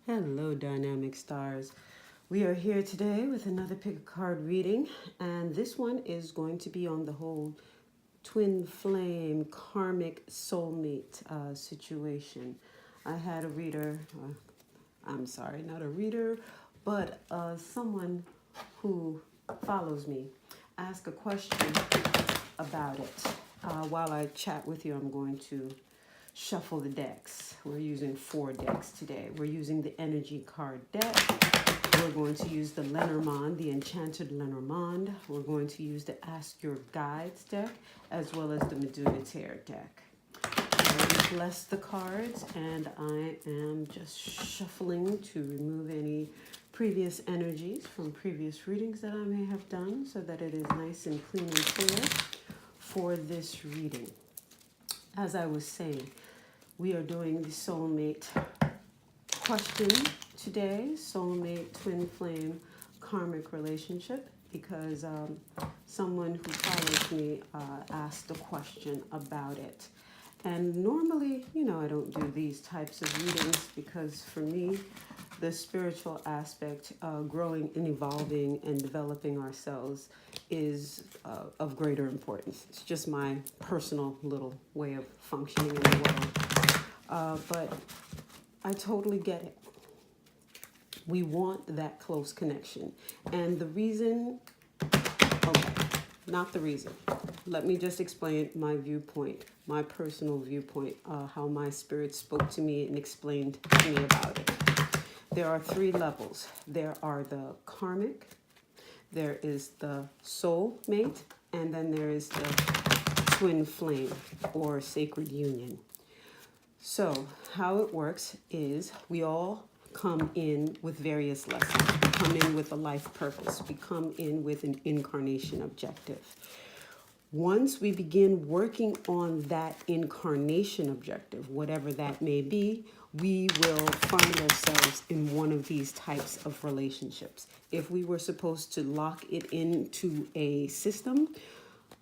Hello, dynamic stars. We are here today with another pick a card reading, and this one is going to be on the whole twin flame karmic soulmate situation. I had a reader, I'm sorry, not a reader, but someone who follows me ask a question about it. While I chat with you, I'm going to shuffle the decks. We're using 4 decks today. We're using the energy card deck. We're going to use the Lenormand, the Enchanted Lenormand. We're going to use the Ask Your Guides deck, as well as the Metu Neter deck. I already blessed the cards, and I am just shuffling to remove any previous energies from previous readings that I may have done, so that it is nice and clean and clear for this reading. As I was saying, we are doing the soulmate question today, soulmate twin flame karmic relationship, because someone who follows me asked a question about it. And normally, I don't do these types of readings because for me, the spiritual aspect, growing and evolving and developing ourselves is of greater importance. It's just my personal little way of functioning in the world. But I totally get it. We want that close connection. And the reason, okay, not the reason. Let me just explain my viewpoint, my personal viewpoint, how my spirit spoke to me and explained to me about it. There are 3 levels. There are the karmic, there is the soulmate, and then there is the twin flame or sacred union. So how it works is we all come in with various lessons. We come in with a life purpose. We come in with an incarnation objective. Once we begin working on that incarnation objective, whatever that may be, we will find ourselves in one of these types of relationships. If we were supposed to lock it into a system,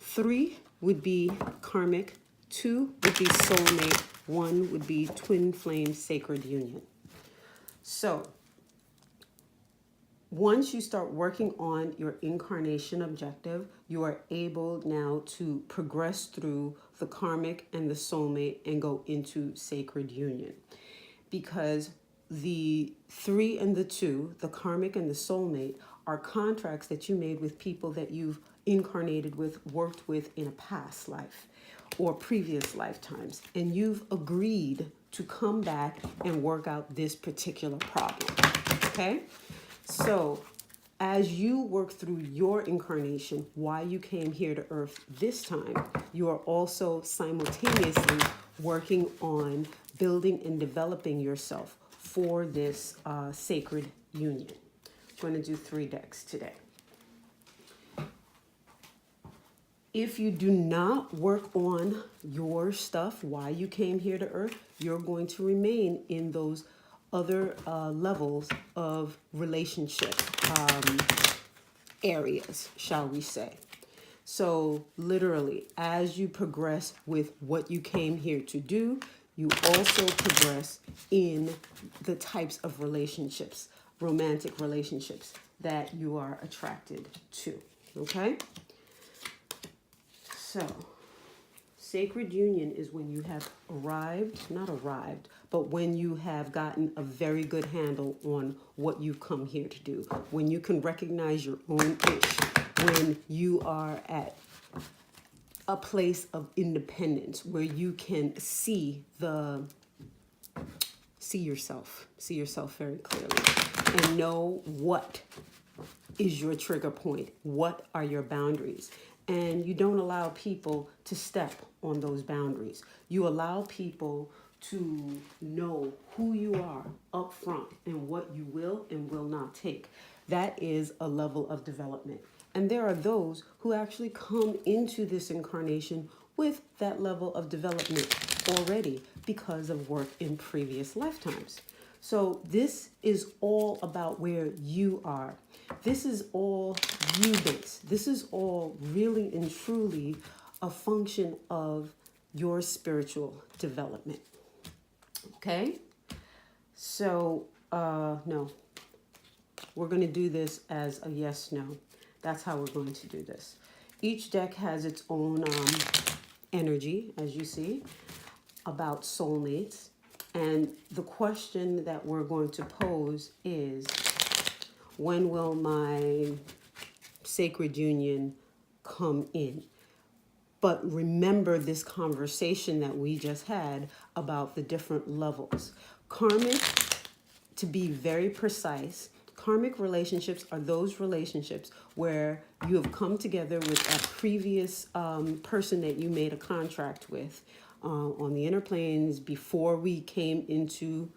3 would be karmic, 2 would be soulmate, 1 would be twin flame sacred union. So once you start working on your incarnation objective, you are able now to progress through the karmic and the soulmate and go into sacred union. Because the 3 and the 2, the karmic and the soulmate, are contracts that you made with people that you've incarnated with, worked with in a past life or previous lifetimes. And you've agreed to come back and work out this particular problem. Okay? So as you work through your incarnation, why you came here to Earth this time, you are also simultaneously working on building and developing yourself for this sacred union. I'm going to do 3 decks today. If you do not work on your stuff, why you came here to Earth, you're going to remain in those other levels of relationship areas, shall we say. So literally, as you progress with what you came here to do, you also progress in the types of relationships, romantic relationships that you are attracted to. Okay? So, sacred union is when you have not arrived, but when you have gotten a very good handle on what you've come here to do. When you can recognize your own ish. When you are at a place of independence where you can see yourself very clearly and know what is your trigger point, what are your boundaries. And you don't allow people to step on those boundaries. You allow people to know who you are up front and what you will and will not take. That is a level of development. And there are those who actually come into this incarnation with that level of development already because of work in previous lifetimes. So this is all about where you are. This is all you based. This is all really and truly a function of your spiritual development. Okay? So No. We're going to do this as a yes, no. That's how we're going to do this. Each deck has its own energy, as you see, about soulmates. And the question that we're going to pose is, when will my sacred union come in? But remember this conversation that we just had about the different levels. Karmic, to be very precise, karmic relationships are those relationships where you have come together with a previous person that you made a contract with on the inner planes before we came into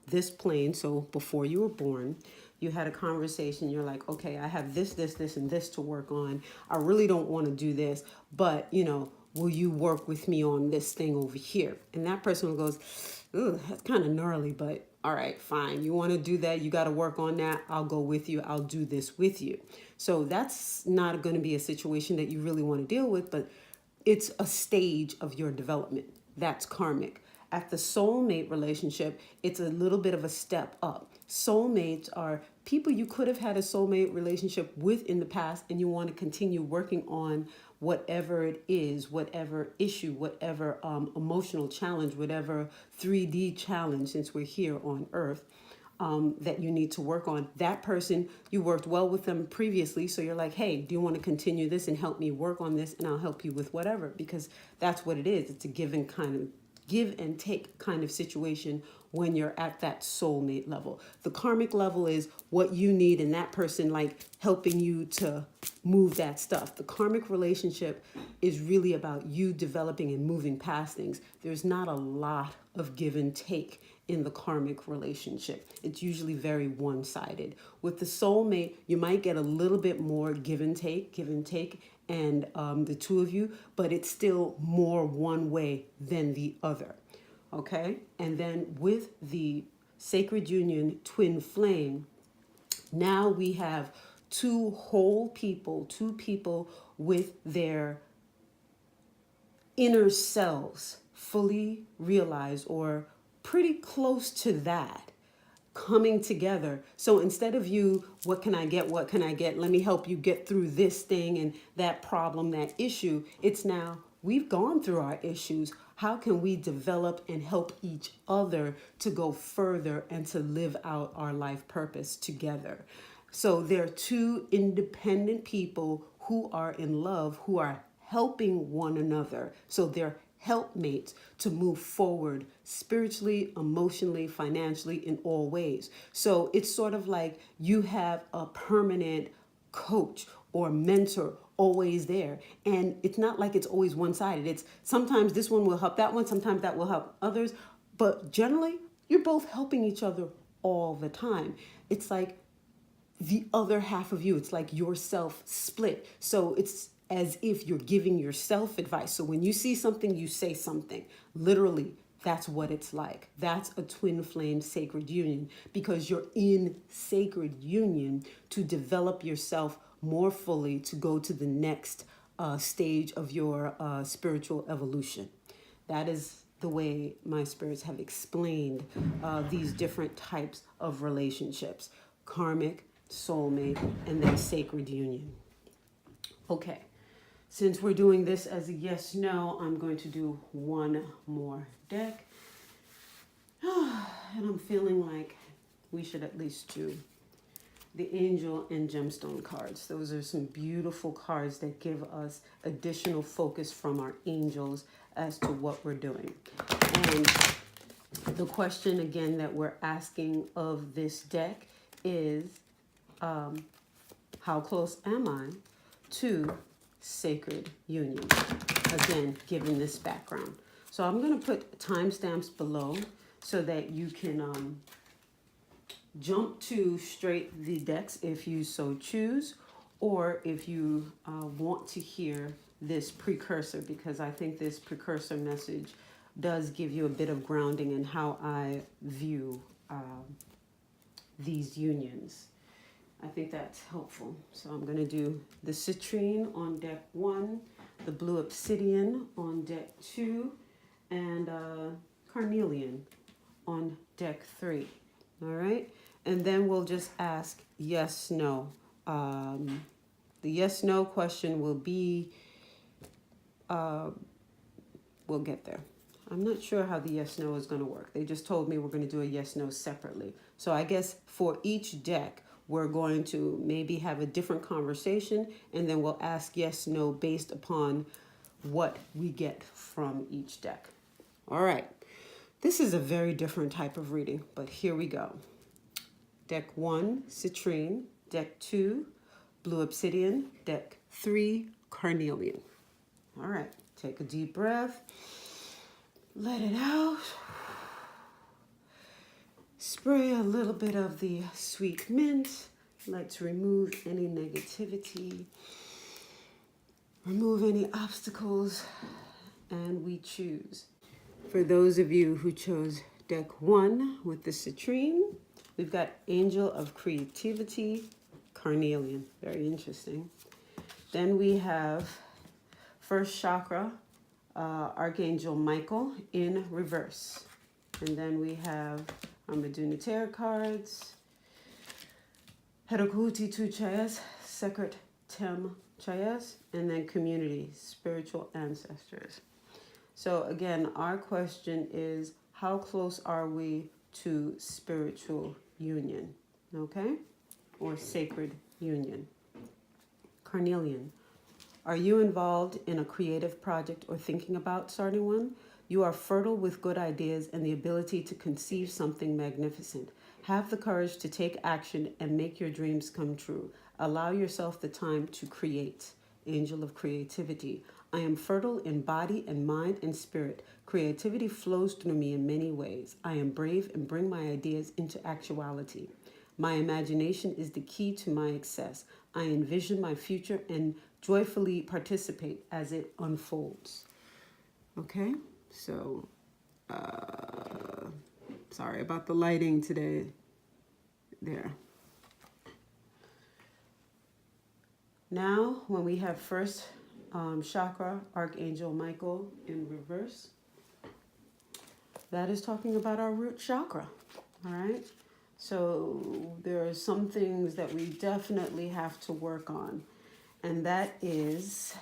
this plane. So before you were born, you had a conversation. You're like, okay, I have this, and this to work on. I really don't want to do this, but will you work with me on this thing over here? And that person goes, ooh, that's kind of gnarly, but all right, fine. You want to do that? You got to work on that. I'll go with you. I'll do this with you. So that's not going to be a situation that you really want to deal with, but it's a stage of your development. That's karmic. At the soulmate relationship, it's a little bit of a step up. Soulmates are people you could have had a soulmate relationship with in the past, and you want to continue working on whatever it is, whatever issue, whatever emotional challenge, whatever 3D challenge, since we're here on Earth, that you need to work on. That person, you worked well with them previously, so you're like, hey, do you want to continue this and help me work on this, and I'll help you with whatever, because that's what it is. It's a give and take kind of situation when you're at that soulmate level. The karmic level is what you need and that person like helping you to move that stuff. The karmic relationship is really about you developing and moving past things. There's not a lot of give and take in the karmic relationship. It's usually very one-sided. With the soulmate, you might get a little bit more give and take, and the two of you, but it's still more one way than the other. Okay? And then with the sacred union twin flame, now we have two people with their inner selves fully realized or pretty close to that coming together. So instead of you, what can I get? Let me help you get through this thing and that problem, that issue. It's now we've gone through our issues. How can we develop and help each other to go further and to live out our life purpose together? So there are two independent people who are in love, who are helping one another. So they're helpmates to move forward spiritually, emotionally, financially, in all ways. So it's sort of like you have a permanent coach or mentor always there. And it's not like it's always one-sided. It's sometimes this one will help that one, sometimes that will help others. But generally, you're both helping each other all the time. It's like the other half of you. It's like yourself split. So it's as if you're giving yourself advice. So when you see something, you say something. Literally, that's what it's like. That's a twin flame sacred union, because you're in sacred union to develop yourself more fully, to go to the next stage of your spiritual evolution. That is the way my spirits have explained these different types of relationships: karmic, soulmate, and then sacred union. Okay, since we're doing this as a yes/no, I'm going to do one more deck. And I'm feeling like we should at least do the angel and gemstone cards. Those are some beautiful cards that give us additional focus from our angels as to what we're doing. And the question again that we're asking of this deck is, how close am I to sacred union? Again, given this background. So I'm going to put timestamps below so that you can jump to straight the decks if you so choose, or if you want to hear this precursor, because I think this precursor message does give you a bit of grounding in how I view these unions. I think that's helpful. So I'm going to do the Citrine on deck 1, the blue Obsidian on deck 2, and Carnelian on deck 3. All right. And then we'll just ask yes, no. The yes, no question will be, we'll get there. I'm not sure how the yes, no is going to work. They just told me we're going to do a yes, no separately. So I guess for each deck, we're going to maybe have a different conversation, and then we'll ask yes, no based upon what we get from each deck. All right. This is a very different type of reading, but here we go. Deck 1, Citrine. Deck 2, Blue Obsidian. Deck 3, Carnelian. All right. Take a deep breath. Let it out. Spray a little bit of the sweet mint. Let's remove any negativity. Remove any obstacles. And we choose. For those of you who chose deck 1 with the Citrine, we've got Angel of Creativity, Carnelian. Very interesting. Then we have first chakra, Archangel Michael in reverse. And then we have our Metu Neter cards, Hedakuti Tu Chayas, Sekret Tem Chayas, and then community, spiritual ancestors. So again, our question is, how close are we to spiritual union, okay? Or sacred union. Carnelian. Are you involved in a creative project or thinking about starting one? You are fertile with good ideas and the ability to conceive something magnificent. Have the courage to take action and make your dreams come true. Allow yourself the time to create. Angel of Creativity. I am fertile in body and mind and spirit. Creativity flows through me in many ways. I am brave and bring my ideas into actuality. My imagination is the key to my success. I envision my future and joyfully participate as it unfolds. Okay, so sorry about the lighting today. There. Now, when we have first chakra, Archangel Michael in reverse, that is talking about our root chakra. All right. So there are some things that we definitely have to work on. And that is,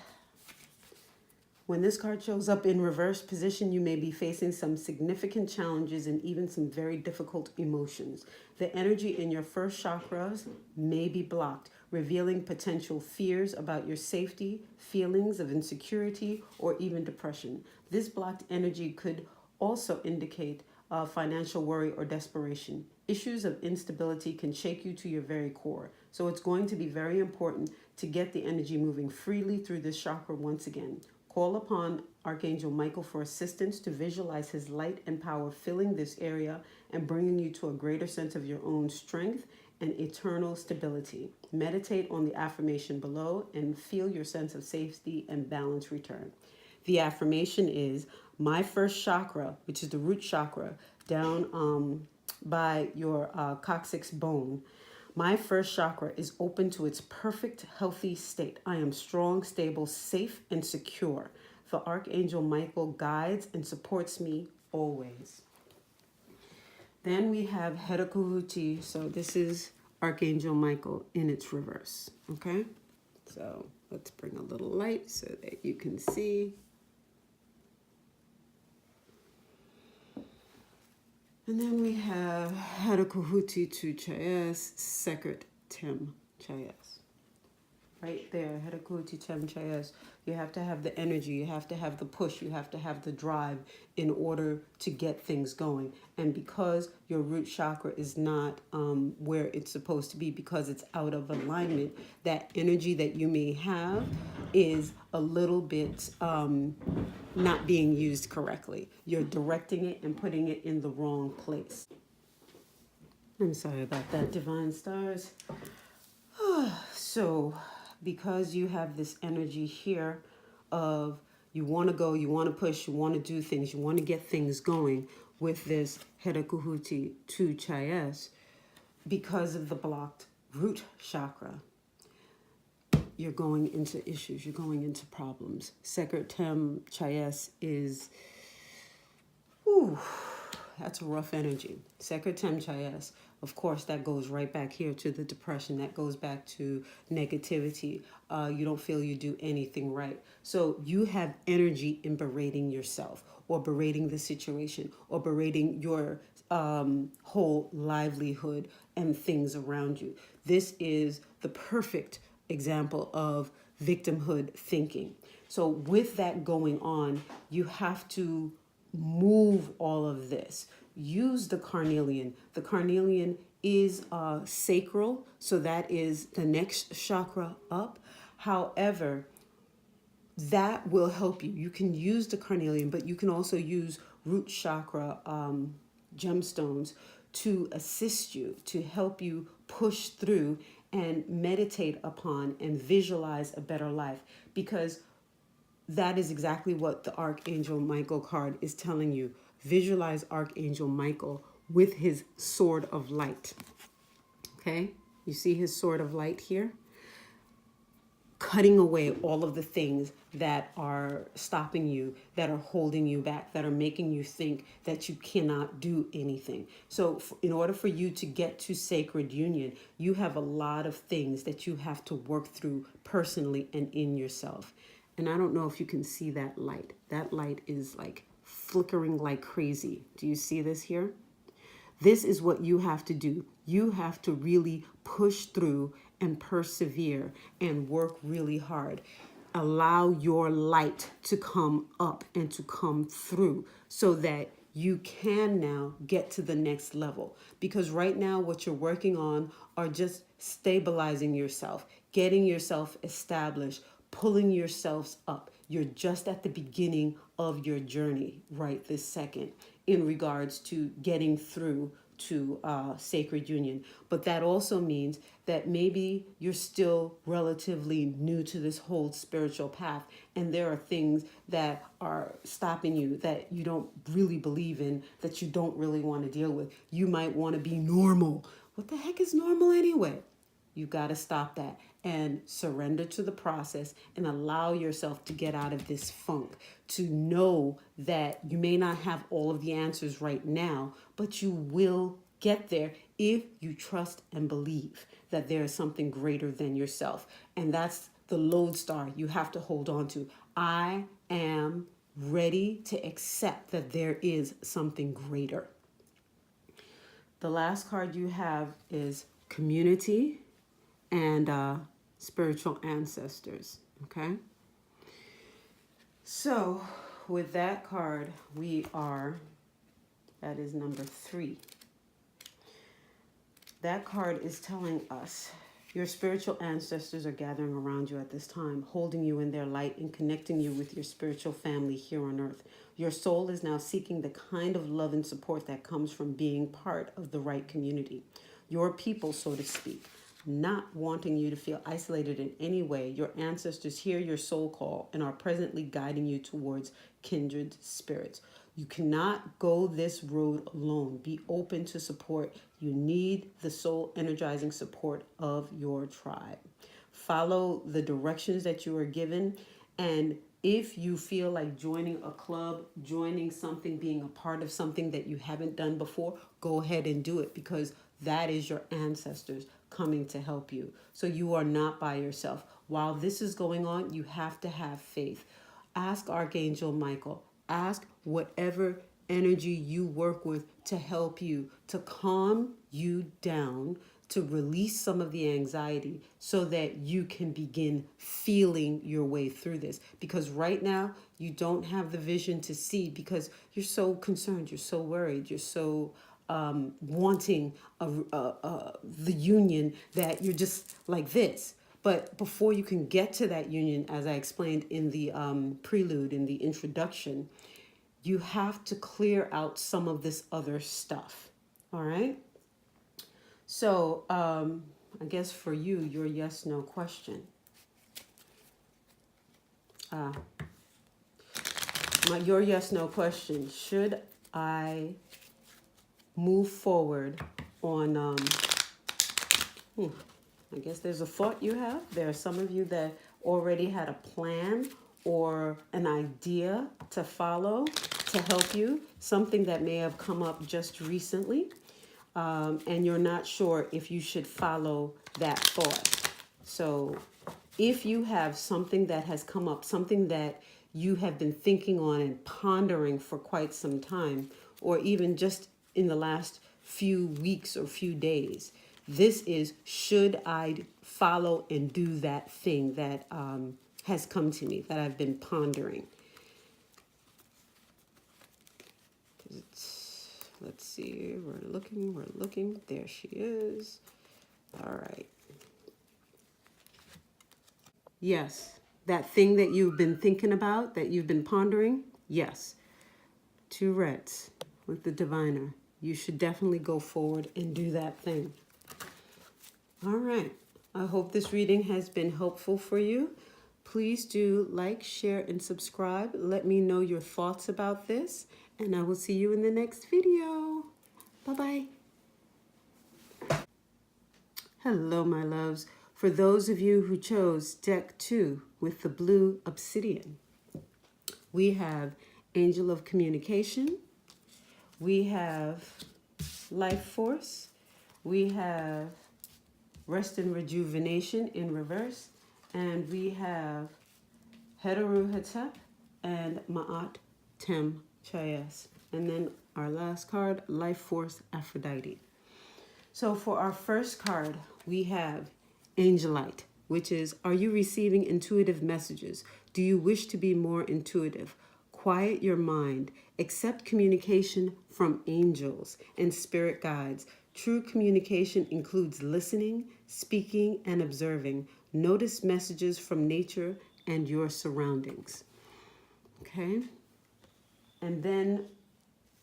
when this card shows up in reverse position, you may be facing some significant challenges and even some very difficult emotions. The energy in your first chakras may be blocked, revealing potential fears about your safety, feelings of insecurity, or even depression. This blocked energy could also indicate financial worry or desperation. Issues of instability can shake you to your very core. So it's going to be very important to get the energy moving freely through this chakra once again. Call upon Archangel Michael for assistance to visualize his light and power filling this area and bringing you to a greater sense of your own strength and eternal stability. Meditate on the affirmation below and feel your sense of safety and balance return. The affirmation is, my first chakra, which is the root chakra, down by your coccyx bone. My first chakra is open to its perfect, healthy state. I am strong, stable, safe, and secure. The Archangel Michael guides and supports me always. Then we have Hedakuhuti. So this is Archangel Michael in its reverse. Okay? So let's bring a little light so that you can see. And then we have Hedakuhuti Tu Chayas, Sekret Tem Chayas. Right there, Hedakuhuti Tem Chayas. You have to have the energy, you have to have the push, you have to have the drive in order to get things going. And because your root chakra is not where it's supposed to be, because it's out of alignment, that energy that you may have is a little bit not being used correctly. You're directing it and putting it in the wrong place. I'm sorry about that, Divine Stars. So, because you have this energy here of you want to go, you want to push, you want to do things, you want to get things going with this Hedakuhuti Tu Chayas, because of the blocked root chakra, you're going into issues, you're going into problems. Sekret Tem Chayas is, that's a rough energy. Sekret Tem Chayas, of course, that goes right back here to the depression. That goes back to negativity. You don't feel you do anything right. So you have energy in berating yourself or berating the situation or berating your whole livelihood and things around you. This is the perfect example of victimhood thinking. So with that going on, you have to move all of this. Use the carnelian. The carnelian is sacral, so that is the next chakra up. However, that will help you. You can use the carnelian, but you can also use root chakra gemstones to assist you, to help you push through and meditate upon and visualize a better life, because that is exactly what the Archangel Michael card is telling you. Visualize Archangel Michael with his sword of light. Okay? You see his sword of light here? Cutting away all of the things that are stopping you, that are holding you back, that are making you think that you cannot do anything. So in order for you to get to sacred union, you have a lot of things that you have to work through personally and in yourself. And I don't know if you can see that light. That light is like flickering like crazy. Do you see this here? This is what you have to do. You have to really push through and persevere and work really hard. Allow your light to come up and to come through so that you can now get to the next level. Because right now what you're working on are just stabilizing yourself, getting yourself established, pulling yourselves up. You're just at the beginning of your journey right this second in regards to getting through to sacred union. But that also means that maybe you're still relatively new to this whole spiritual path, and there are things that are stopping you that you don't really believe in, that you don't really want to deal with. You might want to be normal. What the heck is normal anyway? You got to stop that and surrender to the process and allow yourself to get out of this funk, to know that you may not have all of the answers right now, but you will get there if you trust and believe that there is something greater than yourself. And that's the lodestar you have to hold on to. I am ready to accept that there is something greater. The last card you have is community and spiritual ancestors. Okay, so with that card that is number 3. That card is telling us your spiritual ancestors are gathering around you at this time, holding you in their light and connecting you with your spiritual family here on earth. Your soul is now seeking the kind of love and support that comes from being part of the right community, your people, so to speak. Not wanting you to feel isolated in any way, your ancestors hear your soul call and are presently guiding you towards kindred spirits. You cannot go this road alone. Be open to support. You need the soul energizing support of your tribe. Follow the directions that you are given, and if you feel like joining a club, joining something, being a part of something that you haven't done before, go ahead and do it, because that is your ancestors coming to help you. So you are not by yourself. While this is going on, you have to have faith. Ask Archangel Michael. Ask whatever energy you work with to help you, to calm you down, to release some of the anxiety so that you can begin feeling your way through this. Because right now, you don't have the vision to see because you're so concerned, you're so worried, you're so wanting the union that you're just like this. But before you can get to that union, as I explained in the prelude, in the introduction, you have to clear out some of this other stuff. All right? So I guess for you, your yes, no question. Your yes, no question. Should I move forward on, I guess there's a thought you have. There are some of you that already had a plan or an idea to follow to help you, something that may have come up just recently. and you're not sure if you should follow that thought. So if you have something that has come up, something that you have been thinking on and pondering for quite some time, or even just in the last few weeks or few days, this is, should I follow and do that thing that has come to me, that I've been pondering? Let's see, we're looking. There she is. All right. Yes, that thing that you've been thinking about, that you've been pondering, yes. 2 reds with the diviner. You should definitely go forward and do that thing. All right. I hope this reading has been helpful for you. Please do like, share, and subscribe. Let me know your thoughts about this, and I will see you in the next video. Bye-bye. Hello, my loves. For those of you who chose deck 2 with the blue Obsidian, we have Angel of Communication, we have Life Force, we have Rest and Rejuvenation in reverse, and we have Heteru Hetep and Ma'at Tem Chayes. And then our last card, Life Force Aphrodite. So for our first card, we have Angelite, which is, are you receiving intuitive messages? Do you wish to be more intuitive? Quiet your mind. Accept communication from angels and spirit guides. True communication includes listening, speaking, and observing. Notice messages from nature and your surroundings. Okay? And then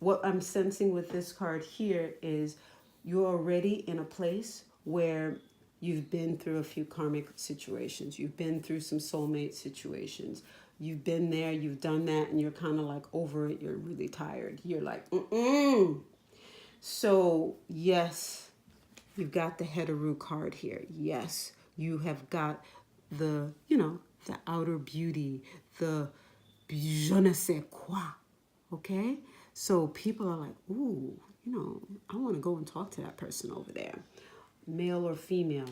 what I'm sensing with this card here is you're already in a place where you've been through a few karmic situations. You've been through some soulmate situations. You've been there, you've done that, and you're kind of like over it. You're really tired. You're like, So, yes, you've got the Heteru card here. Yes, you have got the, the outer beauty, the je ne sais quoi. Okay? So people are like, ooh, I want to go and talk to that person over there, male or female.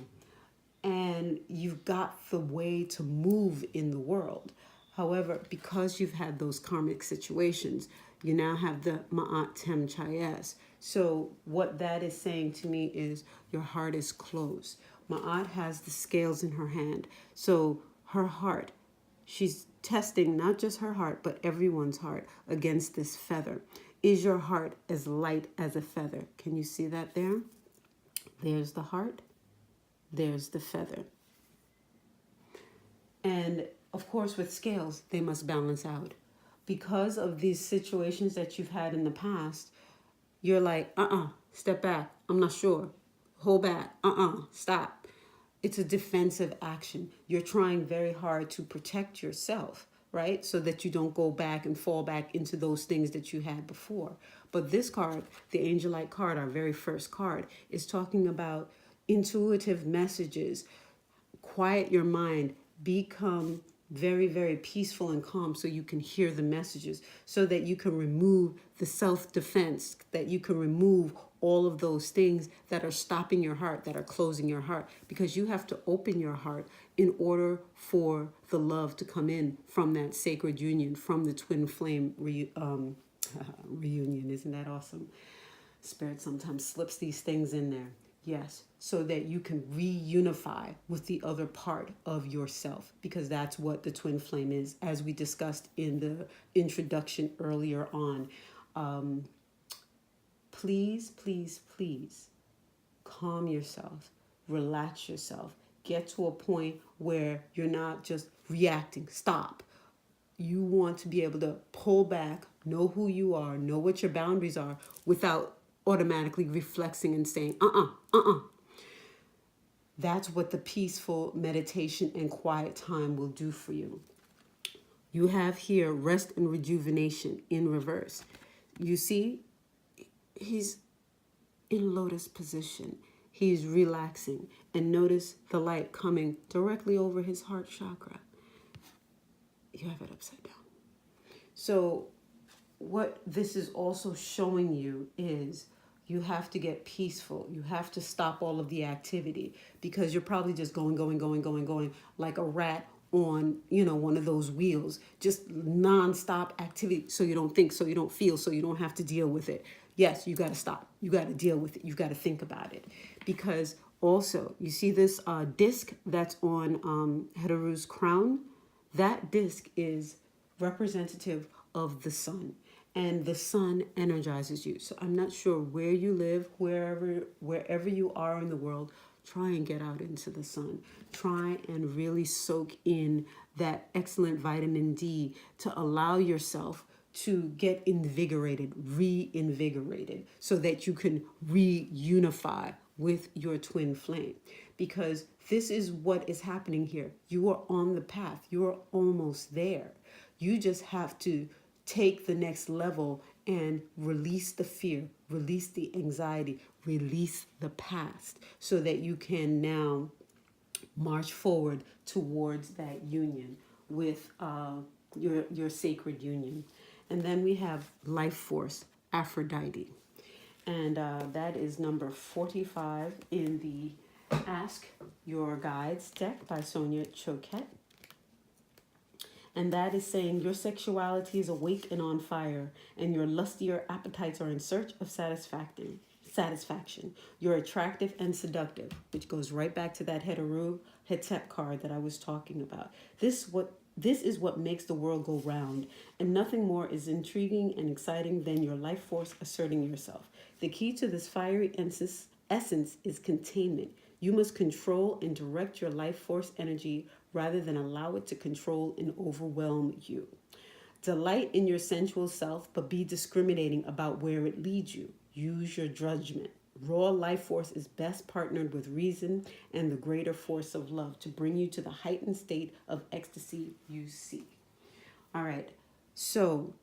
And you've got the way to move in the world. However, because you've had those karmic situations, you now have the Ma'at Tem Chayes. So what that is saying to me is your heart is closed. Ma'at has the scales in her hand. So her heart, she's testing not just her heart, but everyone's heart against this feather. Is your heart as light as a feather? Can you see that there? There's the heart. There's the feather. And of course, with scales, they must balance out. Because of these situations that you've had in the past, you're like, step back. I'm not sure. Hold back. Stop. It's a defensive action. You're trying very hard to protect yourself, right? So that you don't go back and fall back into those things that you had before. But this card, the Angelite card, our very first card, is talking about intuitive messages. Quiet your mind. Become very, very peaceful and calm so you can hear the messages, so that you can remove the self-defense, that you can remove all of those things that are stopping your heart, that are closing your heart, because you have to open your heart in order for the love to come in from that sacred union, from the twin flame reunion. Isn't that awesome? Spirit sometimes slips these things in there. Yes, so that you can reunify with the other part of yourself, because that's what the twin flame is, as we discussed in the introduction earlier on. Please, please, please calm yourself, relax yourself, get to a point where you're not just reacting. Stop. You want to be able to pull back, know who you are, know what your boundaries are, without automatically reflexing and saying, That's what the peaceful meditation and quiet time will do for you. You have here rest and rejuvenation in reverse. You see, he's in lotus position. He's relaxing. And notice the light coming directly over his heart chakra. You have it upside down. So what this is also showing you is You have to get peaceful. You have to stop all of the activity because you're probably just going like a rat on, one of those wheels, just nonstop activity. So you don't think, so you don't feel, so you don't have to deal with it. Yes, you got to stop. You got to deal with it. You got to think about it. Because also, you see this disc that's on Heteru's crown? That disc is representative of the sun, and the sun energizes you. So I'm not sure where you live, wherever you are in the world. Try and get out into the sun. Try and really soak in that excellent vitamin D to allow yourself to get invigorated, reinvigorated, so that you can reunify with your twin flame. Because this is what is happening here. You are on the path. You are almost there. You just have to take the next level and release the fear, release the anxiety, release the past, so that you can now march forward towards that union with your sacred union. And then we have life force, Aphrodite. And that is number 45 in the Ask Your Guides deck by Sonia Choquette. And that is saying your sexuality is awake and on fire, and your lustier appetites are in search of satisfaction. You're attractive and seductive, which goes right back to that Heteru Hetep card that I was talking about. This is what makes the world go round, and nothing more is intriguing and exciting than your life force asserting yourself. The key to this fiery essence is containment. You must control and direct your life force energy rather than allow it to control and overwhelm you. Delight in your sensual self, but be discriminating about where it leads you. Use your judgment. Raw life force is best partnered with reason and the greater force of love to bring you to the heightened state of ecstasy you seek. All right, so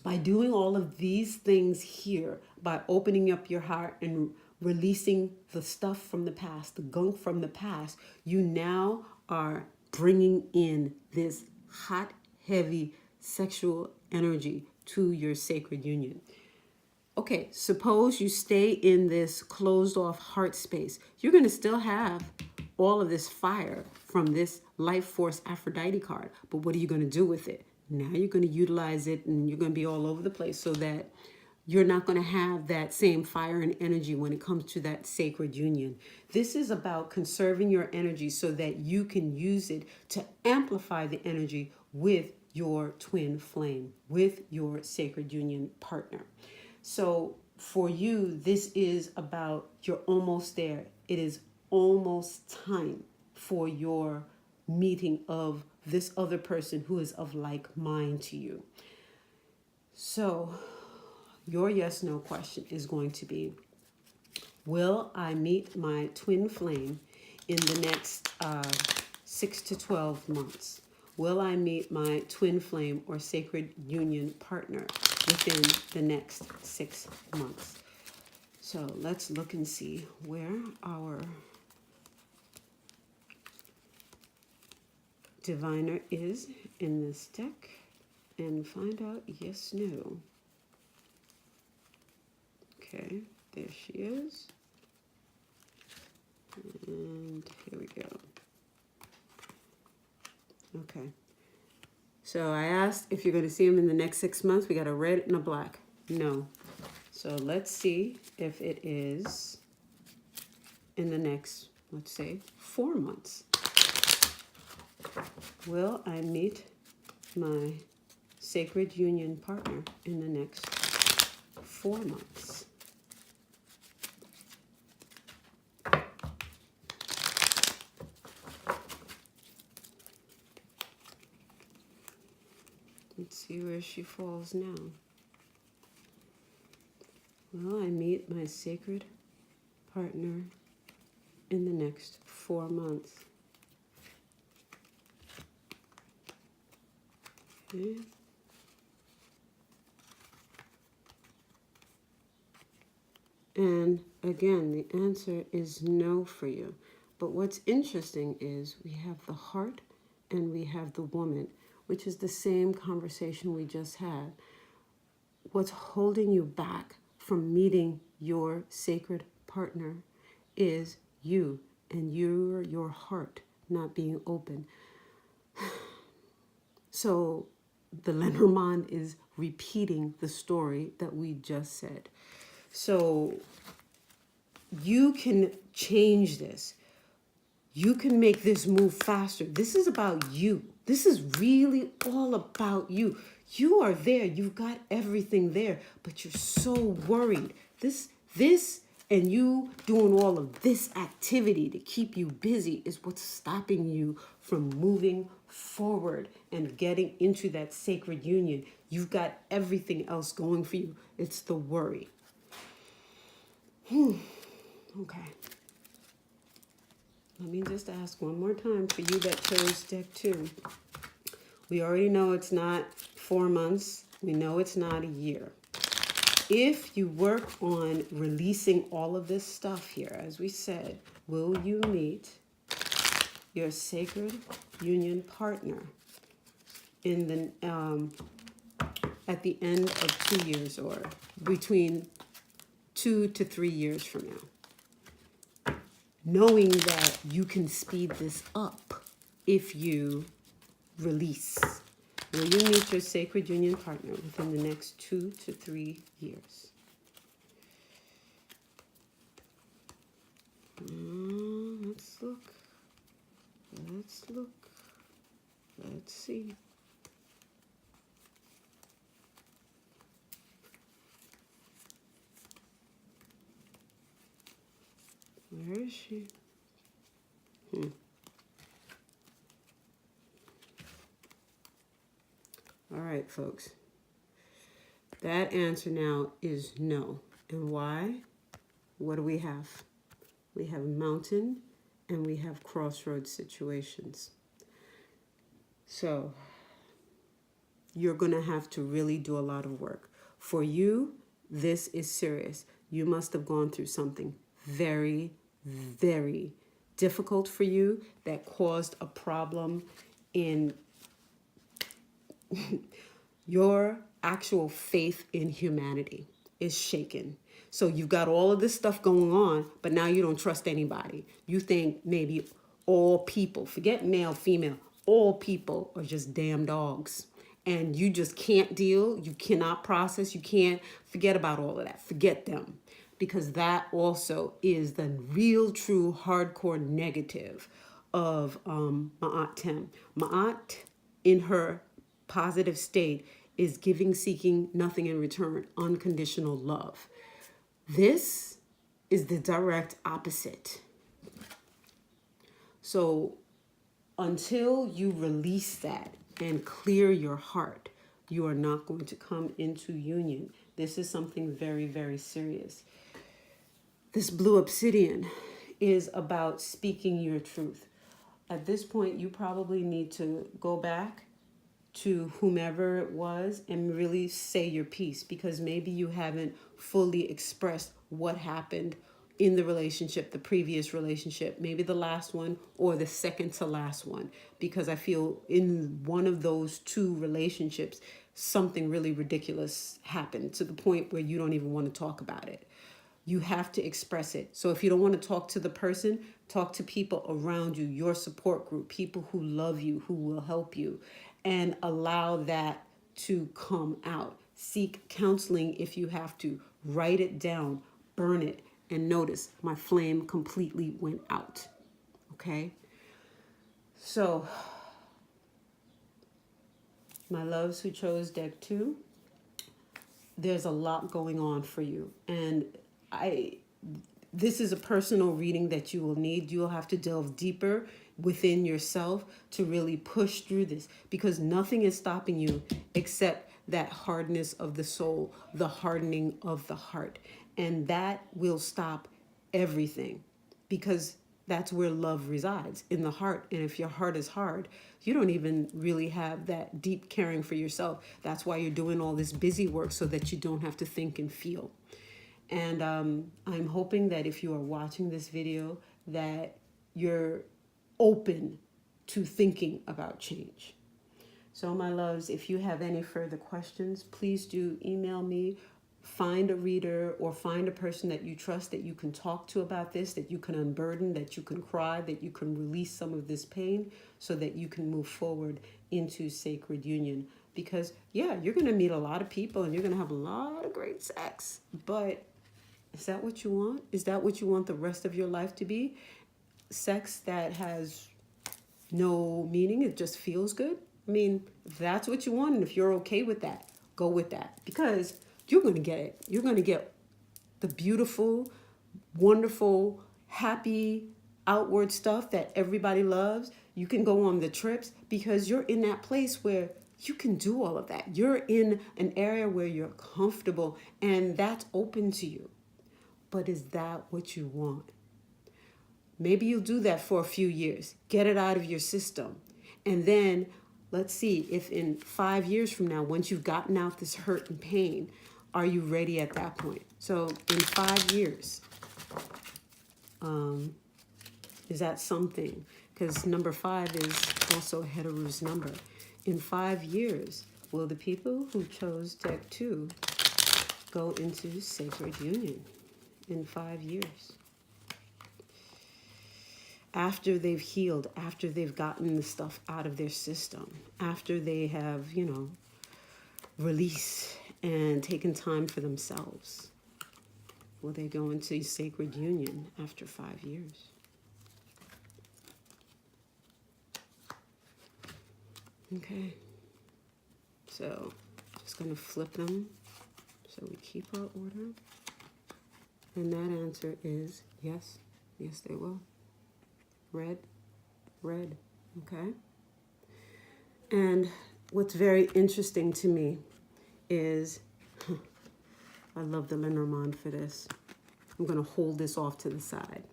by doing all of these things here, by opening up your heart and releasing the stuff from the past, the gunk from the past, you now are bringing in this hot, heavy sexual energy to your sacred union. Okay, suppose you stay in this closed off heart space. You're going to still have all of this fire from this life force Aphrodite card, but what are you going to do with it? Now you're going to utilize it, and you're going to be all over the place, so that you're not going to have that same fire and energy when it comes to that sacred union. This is about conserving your energy so that you can use it to amplify the energy with your twin flame, with your sacred union partner. So for you, this is about, you're almost there. It is almost time for your meeting of this other person who is of like mind to you. So your yes, no question is going to be, will I meet my twin flame in the next 6 to 12 months? Will I meet my twin flame or sacred union partner within the next 6 months? So let's look and see where our diviner is in this deck and find out yes, no. Okay, there she is. And here we go. Okay. So I asked if you're going to see him in the next 6 months. We got a red and a black. No. So let's see if it is in the next, let's say, 4 months. Will I meet my sacred union partner in the next 4 months? Let's see where she falls now. Will I meet my sacred partner in the next 4 months? Okay. And again, the answer is no for you. But what's interesting is we have the heart and we have the woman, which is the same conversation we just had. What's holding you back from meeting your sacred partner is you and your heart not being open. So the Lenormand is repeating the story that we just said. So you can change this. You can make this move faster. This is about you. This is really all about you. You are there. You've got everything there, but you're so worried. This and you doing all of this activity to keep you busy is what's stopping you from moving forward and getting into that sacred union. You've got everything else going for you. It's the worry. Okay. Let me just ask one more time for you that chose deck 2. We already know it's not 4 months. We know it's not a year. If you work on releasing all of this stuff here, as we said, will you meet your sacred union partner in the at the end of 2 years, or between 2 to 3 years from now? Knowing that you can speed this up if you release. Will you meet your sacred union partner within the next 2 to 3 years? Let's look. Let's look. Let's see. Where is she? All right, folks. That answer now is no. And why? What do we have? We have mountain and we have crossroads situations. So you're going to have to really do a lot of work. For you, this is serious. You must have gone through something very, very difficult for you that caused a problem in your actual faith in humanity is shaken. So you've got all of this stuff going on, but now you don't trust anybody. You think maybe all people, forget male, female, all people are just damn dogs. And you just can't deal, you cannot process, you can't forget about all of that. Forget them. Because that also is the real, true, hardcore negative of Ma'at Tem. Ma'at, in her positive state, is giving, seeking nothing in return, unconditional love. This is the direct opposite. So until you release that and clear your heart, you are not going to come into union. This is something very, very serious. This blue obsidian is about speaking your truth. At this point, you probably need to go back to whomever it was and really say your piece, because maybe you haven't fully expressed what happened in the relationship, the previous relationship, maybe the last one or the second to last one, because I feel in one of those two relationships, something really ridiculous happened to the point where you don't even want to talk about it. You have to express it. So if you don't want to talk to the person, talk to people around you, your support group, people who love you, who will help you, and allow that to come out. Seek counseling if you have to. Write it down, burn it, and notice my flame completely went out. Okay? So, my loves who chose deck 2, there's a lot going on for you. And this is a personal reading that you will need. You'll have to delve deeper within yourself to really push through this, because nothing is stopping you except that hardness of the soul, the hardening of the heart. And that will stop everything, because that's where love resides, in the heart. And if your heart is hard, you don't even really have that deep caring for yourself. That's why you're doing all this busy work, so that you don't have to think and feel. And I'm hoping that if you are watching this video, that you're open to thinking about change. So my loves, if you have any further questions, please do email me find a reader or find a person that you trust that you can talk to about this, that you can unburden, that you can cry, that you can release some of this pain so that you can move forward into sacred union. Because, yeah, you're going to meet a lot of people and you're going to have a lot of great sex. But is that what you want? Is that what you want the rest of your life to be? Sex that has no meaning, it just feels good? I mean, if that's what you want and if you're okay with that, go with that. Because you're going to get it. You're going to get the beautiful, wonderful, happy, outward stuff that everybody loves. You can go on the trips because you're in that place where you can do all of that. You're in an area where you're comfortable and that's open to you. But is that what you want? Maybe you'll do that for a few years. Get it out of your system. And then let's see if in 5 years from now, once you've gotten out this hurt and pain, are you ready at that point? So in 5 years, is that something? Because number 5 is also Heteru's number. In 5 years, will the people who chose deck 2 go into sacred union? In 5 years. After they've healed, after they've gotten the stuff out of their system, after they have, released and taken time for themselves, will they go into sacred union after 5 years? Okay, so just going to flip them so we keep our order. And that answer is yes. Yes, they will. Red, red, okay? And what's very interesting to me is, I love the Lenormand for this. I'm going to hold this off to the side.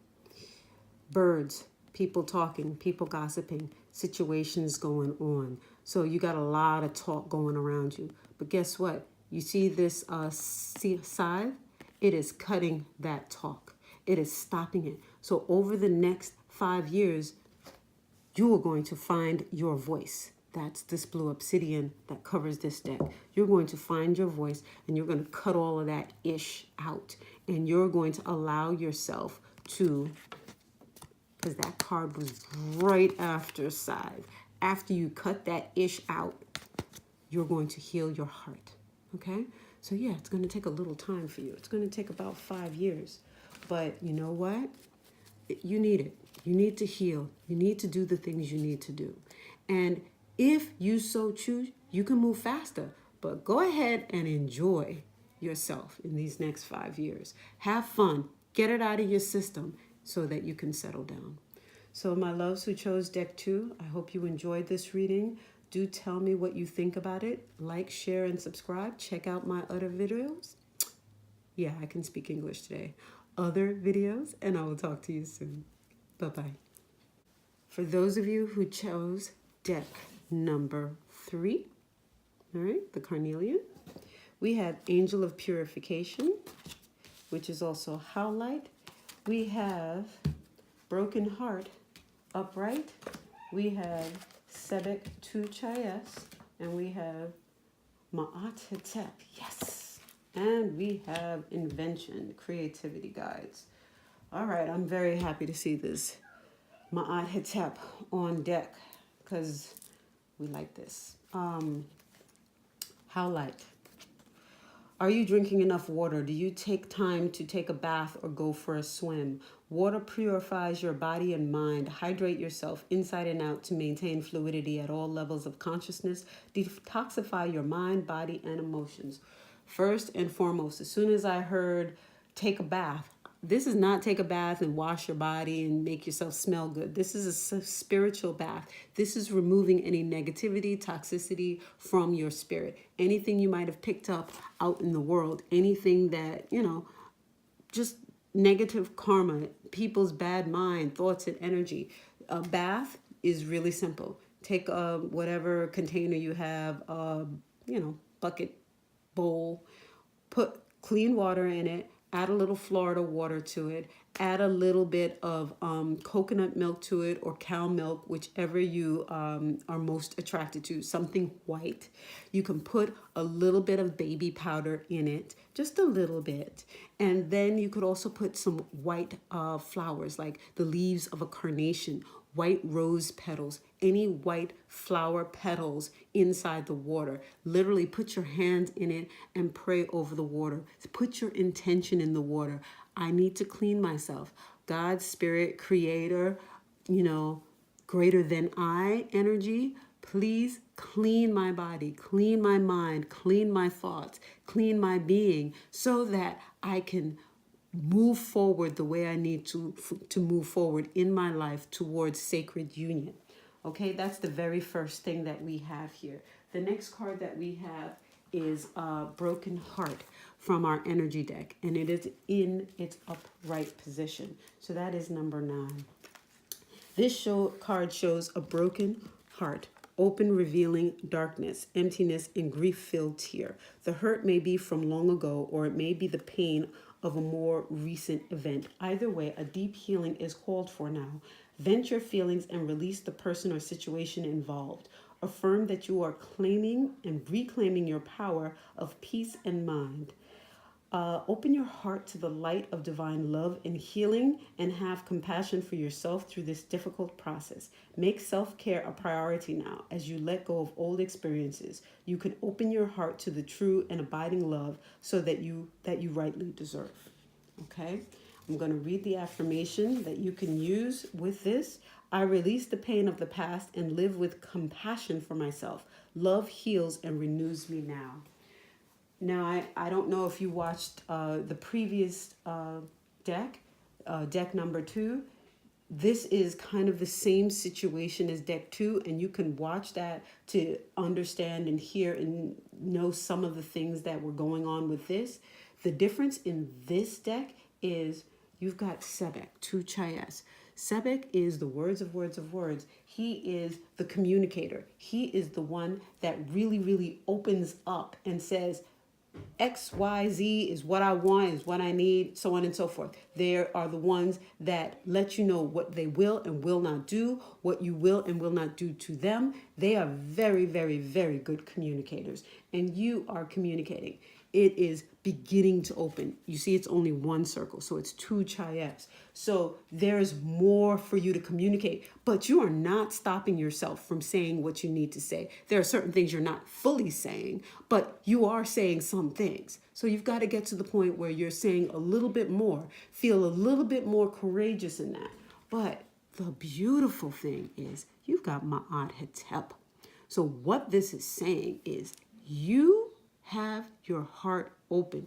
Birds, people talking, people gossiping, situations going on. So you got a lot of talk going around you. But guess what? You see this scythe? It is cutting that talk. It is stopping it. So over the next 5 years, you are going to find your voice. That's this blue obsidian that covers this deck. You're going to find your voice and you're going to cut all of that ish out. And you're going to allow yourself to, because that card was right after scythe. After you cut that ish out, you're going to heal your heart. Okay? So yeah, it's going to take a little time for you. It's going to take about 5 years. But you know what? You need it. You need to heal. You need to do the things you need to do. And if you so choose, you can move faster. But go ahead and enjoy yourself in these next 5 years. Have fun. Get it out of your system so that you can settle down. So my loves who chose deck 2, I hope you enjoyed this reading. Do tell me what you think about it. Like, share, and subscribe. Check out my other videos. Yeah, I can speak English today. Other videos, and I will talk to you soon. Bye-bye. For those of you who chose deck number 3, all right, the Carnelian, we have Angel of Purification, which is also Howlite. We have Broken Heart, Upright. We have Sebek Tu Chayes, and we have Ma'at Hetep, yes. And we have Invention, Creativity Guides. All right, I'm very happy to see this Ma'at Hetep on deck because we like this. Howlite. Are you drinking enough water? Do you take time to take a bath or go for a swim? Water purifies your body and mind. Hydrate yourself inside and out to maintain fluidity at all levels of consciousness. Detoxify your mind, body, and emotions. First and foremost, as soon as I heard take a bath, this is not take a bath and wash your body and make yourself smell good. This is a spiritual bath. This is removing any negativity, toxicity from your spirit. Anything you might have picked up out in the world, anything that, just negative karma, people's bad mind, thoughts, and energy. A bath is really simple. Take whatever container you have, bucket, bowl, put clean water in it, add a little Florida water to it, Add a little bit of coconut milk to it, or cow milk, whichever you are most attracted to, something white. You can put a little bit of baby powder in it, just a little bit. And then you could also put some white flowers, like the leaves of a carnation, white rose petals, any white flower petals inside the water. Literally put your hand in it and pray over the water. Put your intention in the water. I need to clean myself. God, Spirit, Creator, greater than I energy, please clean my body, clean my mind, clean my thoughts, clean my being, so that I can move forward the way I need to move forward in my life towards sacred union. Okay, that's the very first thing that we have here. The next card that we have is a broken heart from our energy deck, and it is in its upright position. So that is number 9. This card shows a broken heart, open, revealing darkness, emptiness, and grief-filled tear. The hurt may be from long ago, or it may be the pain of a more recent event. Either way, a deep healing is called for now. Vent your feelings and release the person or situation involved. Affirm that you are claiming and reclaiming your power of peace and mind. Open your heart to the light of divine love and healing, and have compassion for yourself through this difficult process. Make self-care a priority now as you let go of old experiences. You can open your heart to the true and abiding love so that you rightly deserve. Okay? I'm going to read the affirmation that you can use with this. I release the pain of the past and live with compassion for myself. Love heals and renews me now. Now, I don't know if you watched the previous deck, deck number 2. This is kind of the same situation as deck 2, and you can watch that to understand and hear and know some of the things that were going on with this. The difference in this deck is you've got Sebek, 2 Chayes. Sebek is the words of words of words. He is the communicator. He is the one that really, really opens up and says, X, Y, Z is what I want, is what I need, so on and so forth. There are the ones that let you know what they will and will not do, what you will and will not do to them. They are very, very, very good communicators, and you are communicating. It is beginning to open. You see, it's only one circle, so it's 2 Chayes. So there's more for you to communicate, but you are not stopping yourself from saying what you need to say. There are certain things you're not fully saying, but you are saying some things. So you've got to get to the point where you're saying a little bit more, feel a little bit more courageous in that. But the beautiful thing is you've got Ma'at Hetep. So what this is saying is you have your heart open.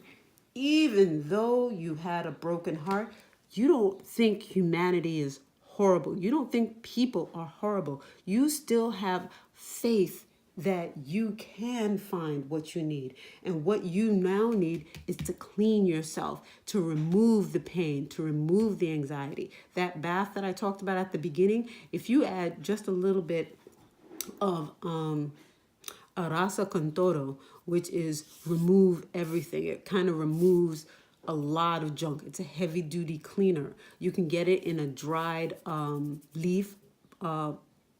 Even though you had a broken heart, you don't think humanity is horrible. You don't think people are horrible. You still have faith that you can find what you need. And what you now need is to clean yourself, to remove the pain, to remove the anxiety. That bath that I talked about at the beginning, if you add just a little bit of arasa con todo, which is remove everything. It kind of removes a lot of junk. It's a heavy duty cleaner. You can get it in a dried leaf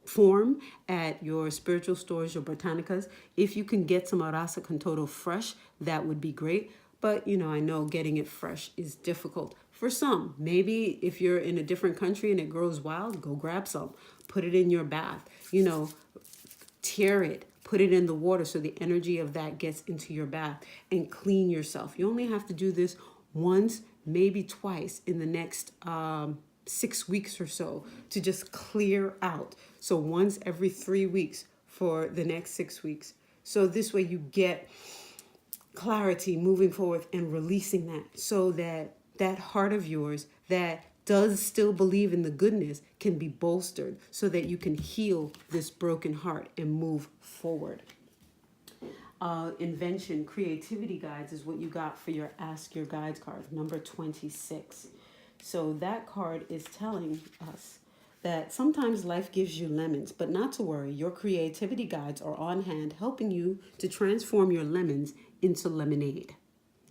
form at your spiritual stores, your botanicas. If you can get some arasa con todo fresh, that would be great. But, I know getting it fresh is difficult. For some, maybe if you're in a different country and it grows wild, go grab some. Put it in your bath. Tear it. Put it in the water so the energy of that gets into your bath, and clean yourself. You only have to do this once, maybe twice in the next 6 weeks or so to just clear out. So once every 3 weeks for the next 6 weeks. So this way you get clarity moving forward and releasing that, so that that heart of yours that does still believe in the goodness can be bolstered, so that you can heal this broken heart and move forward. Invention, creativity guides is what you got for your Ask Your Guides card, number 26. So that card is telling us that sometimes life gives you lemons, but not to worry. Your creativity guides are on hand, helping you to transform your lemons into lemonade.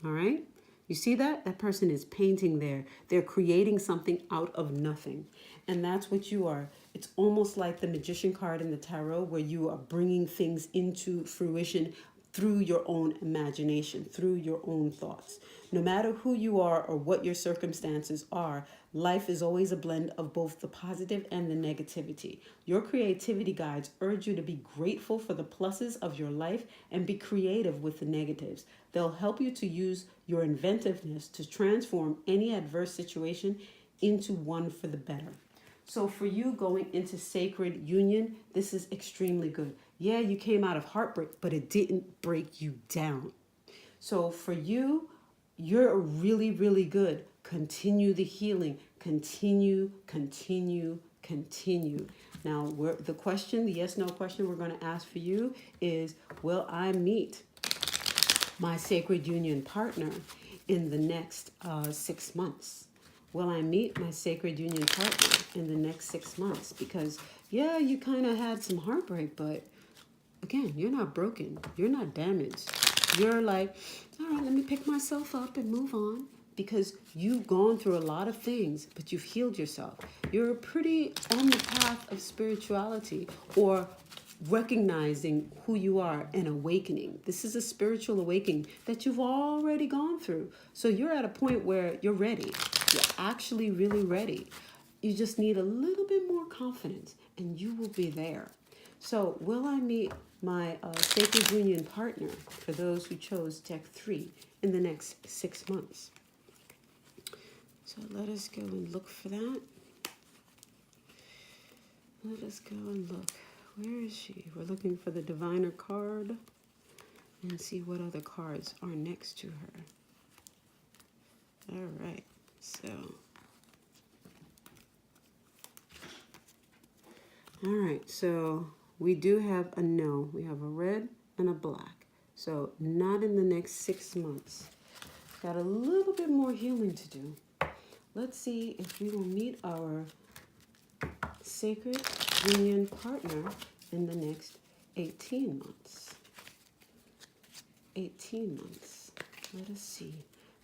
All right? You see that? That person is painting there. They're creating something out of nothing. And that's what you are. It's almost like the magician card in the tarot, where you are bringing things into fruition through your own imagination, through your own thoughts. No matter who you are or what your circumstances are, life is always a blend of both the positive and the negativity. Your creativity guides urge you to be grateful for the pluses of your life and be creative with the negatives. They'll help you to use your inventiveness to transform any adverse situation into one for the better. So for you going into sacred union, this is extremely good. Yeah, you came out of heartbreak, but it didn't break you down. So for you, you're really, really good. Continue the healing. Continue, continue, continue. Now, the question, the yes, no question we're going to ask for you is, will I meet my sacred union partner in the next 6 months? Will I meet my sacred union partner in the next 6 months? Because, yeah, you kind of had some heartbreak, but again, you're not broken. You're not damaged. You're like, all right, let me pick myself up and move on, because you've gone through a lot of things, but you've healed yourself. You're pretty on the path of spirituality, or recognizing who you are and awakening. This is a spiritual awakening that you've already gone through. So you're at a point where you're ready. You're actually really ready. You just need a little bit more confidence and you will be there. So will I meet my sacred union partner, for those who chose deck 3, in the next 6 months? So let us go and look for that. Let us go and look. Where is she? We're looking for the diviner card and see what other cards are next to her. All right, so. All right, so we do have a no. We have a red and a black. So not in the next 6 months. Got a little bit more healing to do. Let's see if we will meet our sacred union partner in the next 18 months. 18 months. Let us see.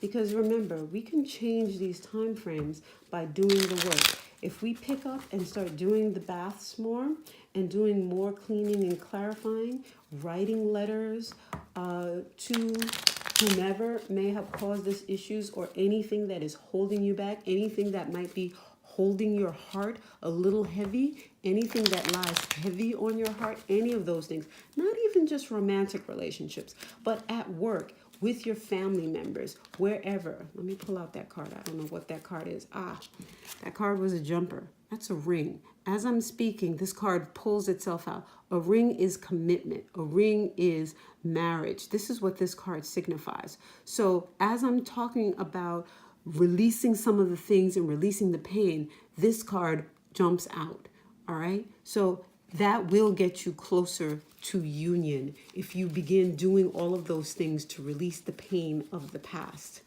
Because remember, we can change these time frames by doing the work. If we pick up and start doing the baths more and doing more cleaning and clarifying, writing letters to whomever may have caused this issues, or anything that is holding you back, anything that might be holding your heart a little heavy, anything that lies heavy on your heart, any of those things, not even just romantic relationships, but at work, with your family members, wherever. Let me pull out that card. I don't know what that card is. That card was a jumper. That's a ring. As I'm speaking, this card pulls itself out. A ring is commitment. A ring is marriage. This is what this card signifies. So as I'm talking about releasing some of the things and releasing the pain, this card jumps out. All right? So that will get you closer to union if you begin doing all of those things to release the pain of the past.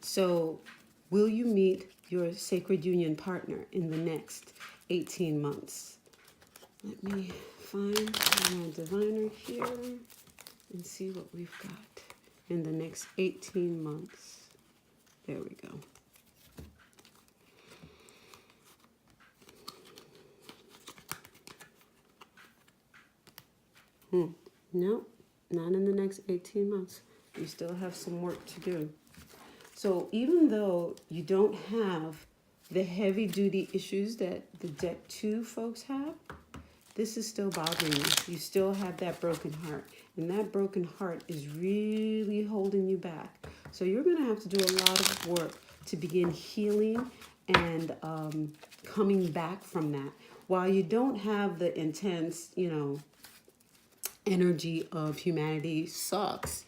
So will you meet your sacred union partner in the next 18 months? Let me find my diviner here and see what we've got in the next 18 months. There we go. No, not in the next 18 months. You still have some work to do. So even though you don't have the heavy duty issues that the deck 2 folks have, this is still bothering you. You still have that broken heart. And that broken heart is really holding you back. So you're going to have to do a lot of work to begin healing and coming back from that. While you don't have the intense, energy of humanity sucks,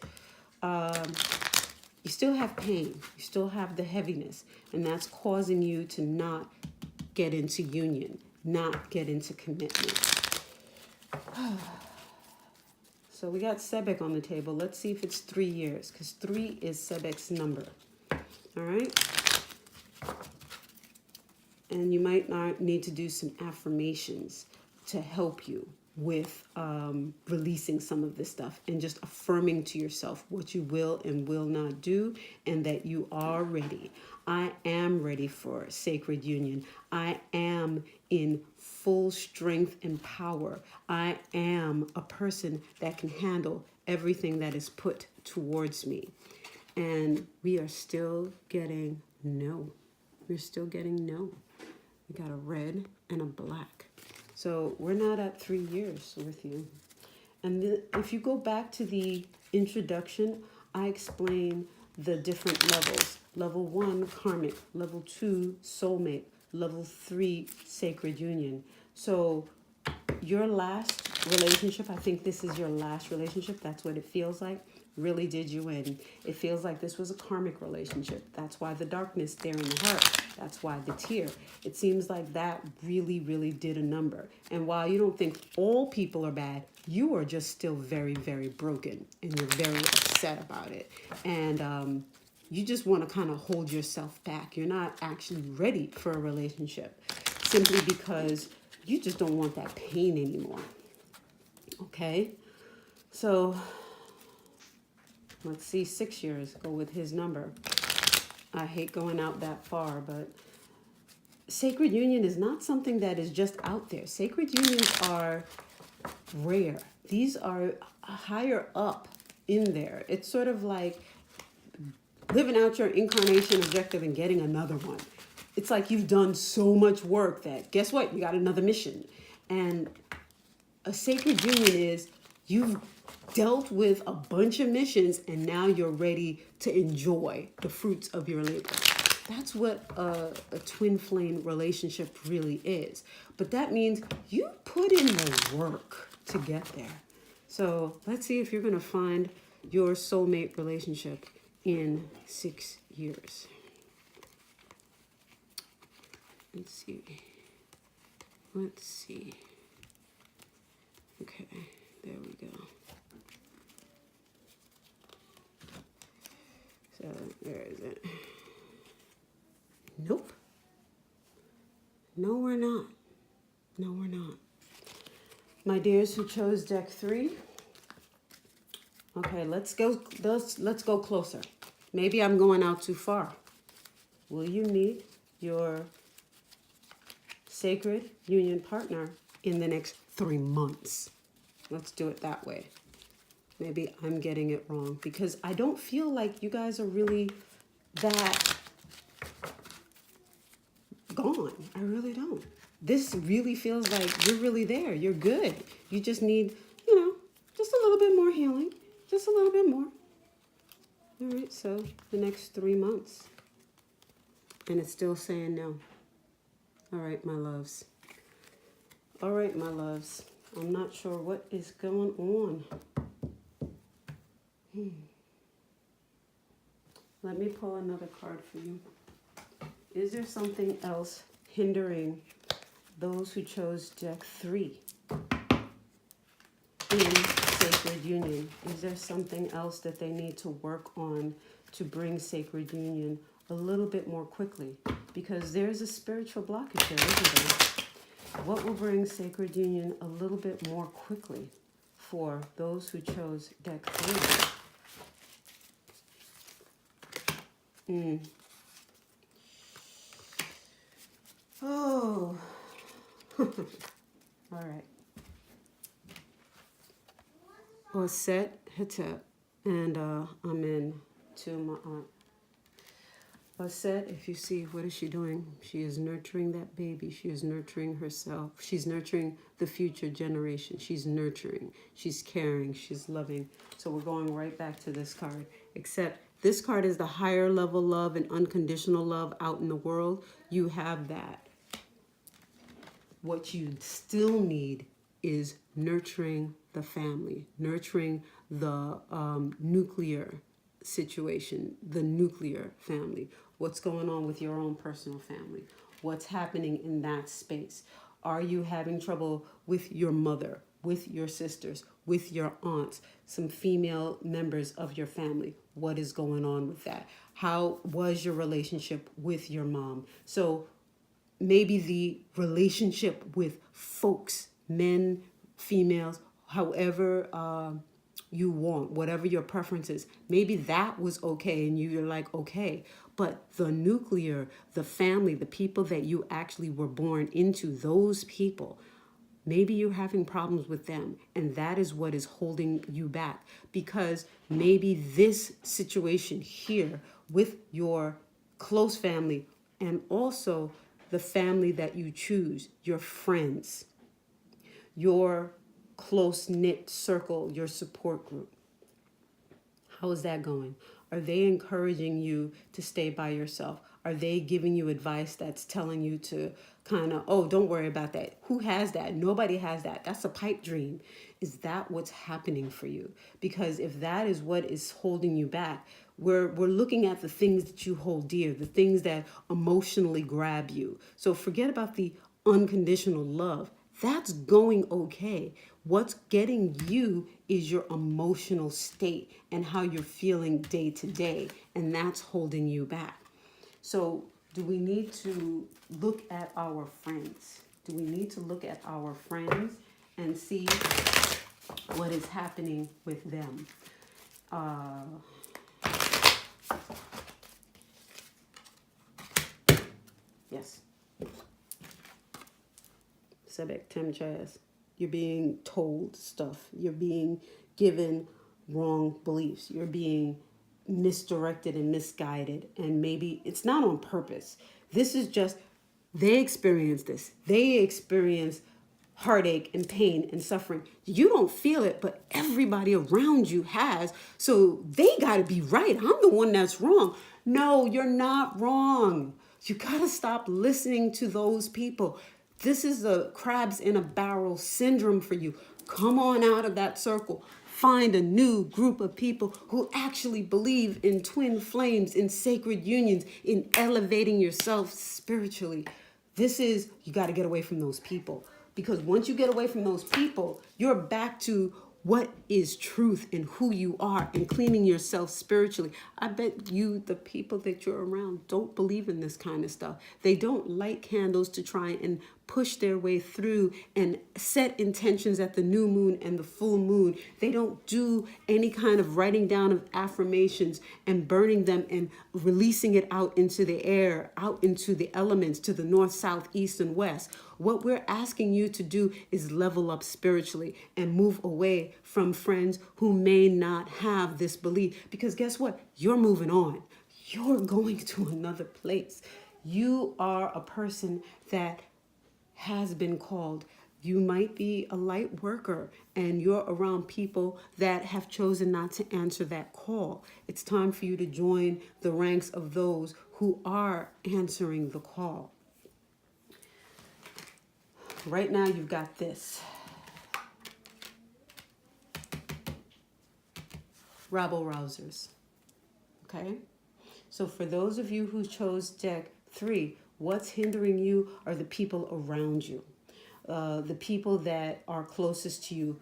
you still have pain. You still have the heaviness. And that's causing you to not get into union, not get into commitment. So we got Sebek on the table. Let's see if it's 3 years, because 3 is Sebek's number. All right? And you might not need to do some affirmations to help you with releasing some of this stuff and just affirming to yourself what you will and will not do, and that you are ready. I am ready for sacred union. I am in full strength and power. I am a person that can handle everything that is put towards me. And we are still getting no. We're still getting no. We got a red and a black. So we're not at 3 years with you. And if you go back to the introduction, I explain the different levels. Level 1, karmic. Level 2, soulmate. Level 3, sacred union. So your last relationship, I think this is your last relationship. That's what it feels like. Really did you in. It feels like this was a karmic relationship. That's why the darkness there in the heart. That's why the tear. It seems like that really, really did a number. And while you don't think all people are bad, you are just still very, very broken. And you're very upset about it. And you just want to kind of hold yourself back. You're not actually ready for a relationship. Simply because you just don't want that pain anymore. Okay? So let's see, 6 years, go with his number. I hate going out that far, but sacred union is not something that is just out there. Sacred unions are rare. These are higher up in there. It's sort of like living out your incarnation objective and getting another one. It's like you've done so much work that, guess what? You got another mission. And a sacred union is you've dealt with a bunch of missions and now you're ready to enjoy the fruits of your labor. That's what a twin flame relationship really is. But that means you put in the work to get there. So let's see if you're going to find your soulmate relationship in 6 years. Let's see. Okay, there we go. So, where is it? Nope. No, we're not. No, we're not. My dears who chose deck 3. Okay, let's go closer. Maybe I'm going out too far. Will you meet your sacred union partner in the next 3 months? Let's do it that way. Maybe I'm getting it wrong because I don't feel like you guys are really that gone. I really don't. This really feels like you're really there. You're good. You just need, just a little bit more healing. Just a little bit more. All right, so the next 3 months. And it's still saying no. All right, my loves. All right, my loves. I'm not sure what is going on. Let me pull another card for you. Is there something else hindering those who chose deck 3 in sacred union? Is there something else that they need to work on to bring sacred union a little bit more quickly? Because there's a spiritual blockage here, isn't there? What will bring sacred union a little bit more quickly for those who chose deck 3? Oh. All right. Oset Hetep. And I'm in to my aunt. Oset, if you see, what is she doing? She is nurturing that baby. She is nurturing herself. She's nurturing the future generation. She's nurturing. She's caring. She's loving. So we're going right back to this card. Except this card is the higher level love and unconditional love out in the world. You have that. What you still need is nurturing the family, nurturing the nuclear situation, the nuclear family. What's going on with your own personal family? What's happening in that space? Are you having trouble with your mother, with your sisters, with your aunts, some female members of your family? What is going on with that? How was your relationship with your mom? So maybe the relationship with folks, men, females, however you want, whatever your preference is. Maybe that was okay and you're like, okay. But the nuclear, the family, the people that you actually were born into, those people, maybe you're having problems with them, and that is what is holding you back. Because maybe this situation here with your close family and also the family that you choose, your friends, your close-knit circle, your support group, how is that going? Are they encouraging you to stay by yourself? Are they giving you advice that's telling you to kind of, oh, don't worry about that? Who has that? Nobody has that. That's a pipe dream. Is that what's happening for you? Because if that is what is holding you back, we're looking at the things that you hold dear, the things that emotionally grab you. So forget about the unconditional love. That's going okay. What's getting you is your emotional state and how you're feeling day to day, and that's holding you back. So do we need to look at our friends? Do we need to look at our friends and see what is happening with them? Yes. Sebek Temchaz. You're being told stuff. You're being given wrong beliefs. You're being misdirected and misguided. And maybe it's not on purpose. This is just, they experience this. They experience heartache and pain and suffering. You don't feel it, but everybody around you has. So they got to be right. I'm the one that's wrong. No, you're not wrong. You got to stop listening to those people. This is the crabs in a barrel syndrome for you. Come on out of that circle. Find a new group of people who actually believe in twin flames, in sacred unions, in elevating yourself spiritually. You got to get away from those people. Because once you get away from those people, you're back to what is truth and who you are and cleaning yourself spiritually. I bet you the people that you're around don't believe in this kind of stuff. They don't light candles to try and push their way through and set intentions at the new moon and the full moon. They don't do any kind of writing down of affirmations and burning them and releasing it out into the air, out into the elements, to the north, south, east, and west. What we're asking you to do is level up spiritually and move away from friends who may not have this belief. Because guess what? You're moving on. You're going to another place. You are a person that has been called. You might be a light worker and you're around people that have chosen not to answer that call. It's time for you to join the ranks of those who are answering the call. Right now you've got this. Rabble rousers. Okay? So for those of you who chose deck 3, what's hindering you are the people around you. The people that are closest to you,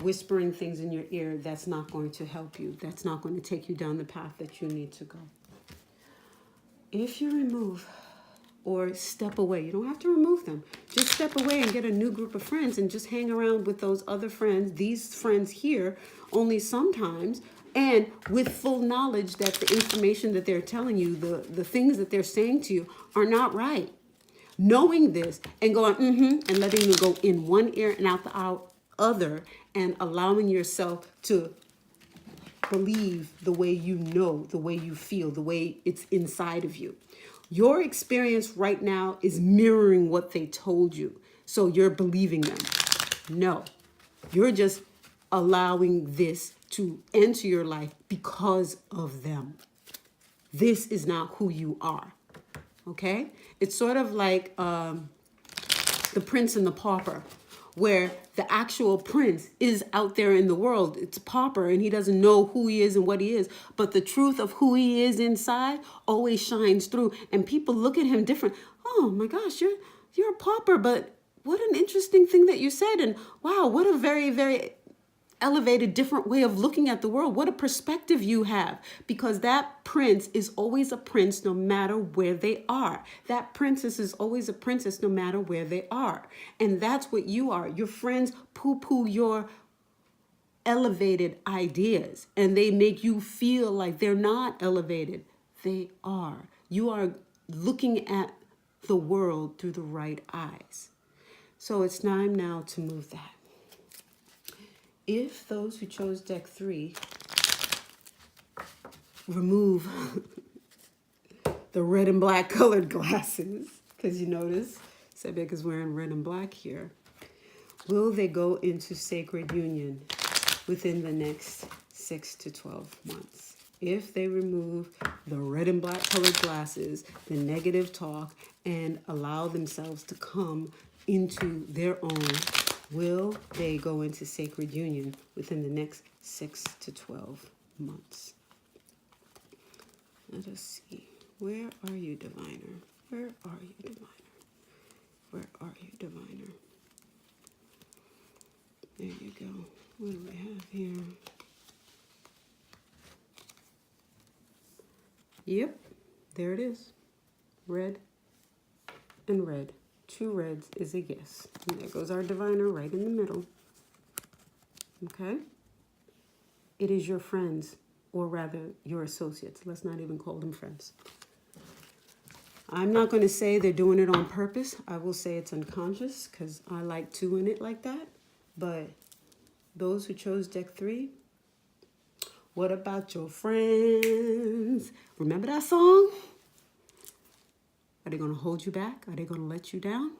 whispering things in your ear, that's not going to help you. That's not going to take you down the path that you need to go. If you remove or step away, you don't have to remove them. Just step away and get a new group of friends and just hang around with those other friends, these friends here, only sometimes, and with full knowledge that the information that they're telling you, the things that they're saying to you are not right. Knowing this and going, and letting them go in one ear and out the other, and allowing yourself to believe the way you know, the way you feel, the way it's inside of you. Your experience right now is mirroring what they told you. So you're believing them. No, you're just allowing this to enter your life because of them. This is not who you are. Okay? It's sort of like The Prince and the Pauper, where the actual prince is out there in the world. It's a pauper and he doesn't know who he is and what he is. But the truth of who he is inside always shines through. And people look at him different. Oh my gosh, you're a pauper, but what an interesting thing that you said. And wow, what a very, very elevated, different way of looking at the world. What a perspective you have, because that prince is always a prince no matter where they are. That princess is always a princess no matter where they are. And that's what you are. Your friends poo-poo your elevated ideas, and they make you feel like they're not elevated. They are. You are looking at the world through the right eyes. So it's time now to move that. If those who chose deck 3 remove the red and black colored glasses, because you notice Sebek is wearing red and black here, will they go into sacred union within the next 6 to 12 months? If they remove the red and black colored glasses, the negative talk, and allow themselves to come into their own, will they go into sacred union within the next 6 to 12 months? Let us see. Where are you, diviner? Where are you, diviner? Where are you, diviner? There you go. What do we have here? Yep, there it is. Red and red. 2 reds is a yes. And there goes our diviner right in the middle. Okay? It is your friends, or rather your associates. Let's not even call them friends. I'm not going to say they're doing it on purpose. I will say it's unconscious, because I like to in it like that. But those who chose deck 3, what about your friends? Remember that song? Are they going to hold you back? Are they going to let you down?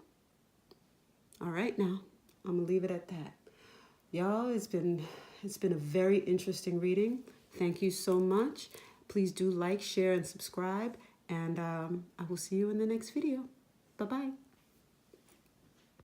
All right, now, I'm going to leave it at that. Y'all, it's been a very interesting reading. Thank you so much. Please do like, share, and subscribe. And I will see you in the next video. Bye-bye.